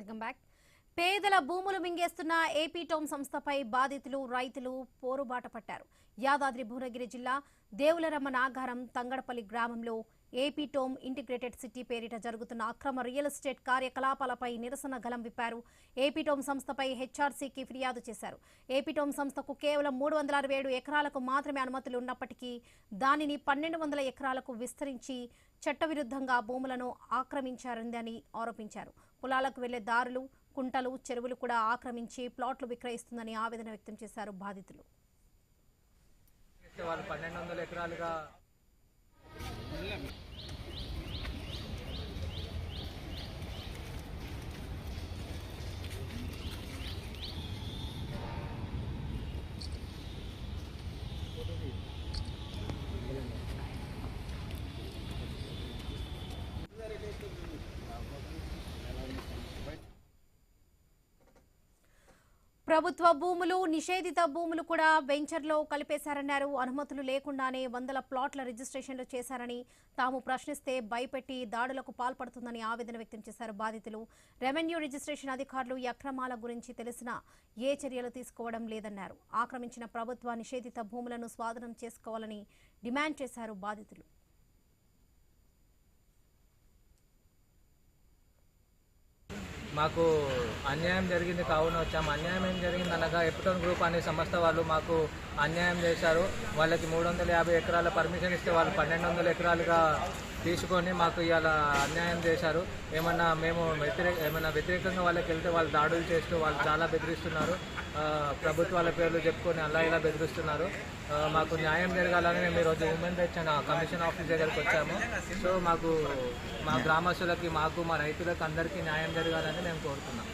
Welcome back. పేదల భూములు మింగేస్తున్న AP tome సంస్థపై బాధితులు రైతులు పోరుబాట పట్టారు. యాదాద్రి భువనగిరి జిల్లా దేవులరమ్మ నాగారం తంగడపల్లి గ్రామంలో ఏపీ టోమ్ ఇంటిగ్రేటెడ్ సిటీ పేరిట జరుగుతున్న అక్రమ రియల్ ఎస్టేట్ కార్యకలాపాలపై నిరసన గలం విప్పారు. ఏపీ టోమ్ సంస్థపై హెచ్ఆర్సీకి ఫిర్యాదు చేశారు. ఏపీ టోమ్ సంస్థకు కేవలం 367 ఎకరాలకు మాత్రమే అనుమతులు ఉన్నప్పటికీ దానిని 1200 ఎకరాలకు విస్తరించి చట్టవిరుద్ధంగా భూములను ఆక్రమించారని ఆరోపించారు. పొలాలకు వెళ్లే దారులు, కుంటలు, చెరువులు కూడా ఆక్రమించి ప్లాట్లు విక్రయిస్తుందని ఆవేదన వ్యక్తం చేశారు బాధితులు. వాళ్ళు 1200 ఎకరాలుగా ప్రభుత్వ భూములు, నిషేధిత భూములు కూడా వెంచర్లో కలిపేశారన్నారు. అనుమతులు లేకుండానే వందల ప్లాట్ల రిజిస్ట్రేషన్లు చేశారని తాము ప్రశ్నిస్తే భయపెట్టి దాడులకు పాల్పడుతుందని ఆవేదన వ్యక్తం చేశారు బాధితులు. రెవెన్యూ రిజిస్ట్రేషన్ అధికారులు ఈ అక్రమాల గురించి తెలిసినా ఏ చర్యలు తీసుకోవడం లేదన్నారు. ఆక్రమించిన ప్రభుత్వ నిషేధిత భూములను స్వాధీనం చేసుకోవాలని డిమాండ్ చేశారు బాధితులు. మాకు అన్యాయం జరిగింది కావున వచ్చాము. అన్యాయం ఏం జరిగింది అనగా ఎప్టోన్ గ్రూప్ అనే సంస్థ వాళ్ళు మాకు అన్యాయం చేశారు. వాళ్ళకి 350 ఎకరాల పర్మిషన్ ఇస్తే వాళ్ళు 1200 ఎకరాలుగా తీసుకొని మాకు ఇవాళ అన్యాయం చేశారు. మేము వ్యతిరేకంగా వాళ్ళకి వెళ్తే వాళ్ళు దాడులు చేస్తూ వాళ్ళు చాలా బెదిరిస్తున్నారు. ప్రభుత్వాల పేర్లు చెప్పుకొని అలా ఇలా బెదిరిస్తున్నారు. మాకు న్యాయం జరగాలని మేము ఈరోజు హ్యూమన్ రైట్స్ కమిషన్ ఆఫీస్ దగ్గరికి వచ్చాము. సో మా గ్రామస్తులకి, మా రైతులకు అందరికీ న్యాయం జరగాలని మేము కోరుతున్నాం.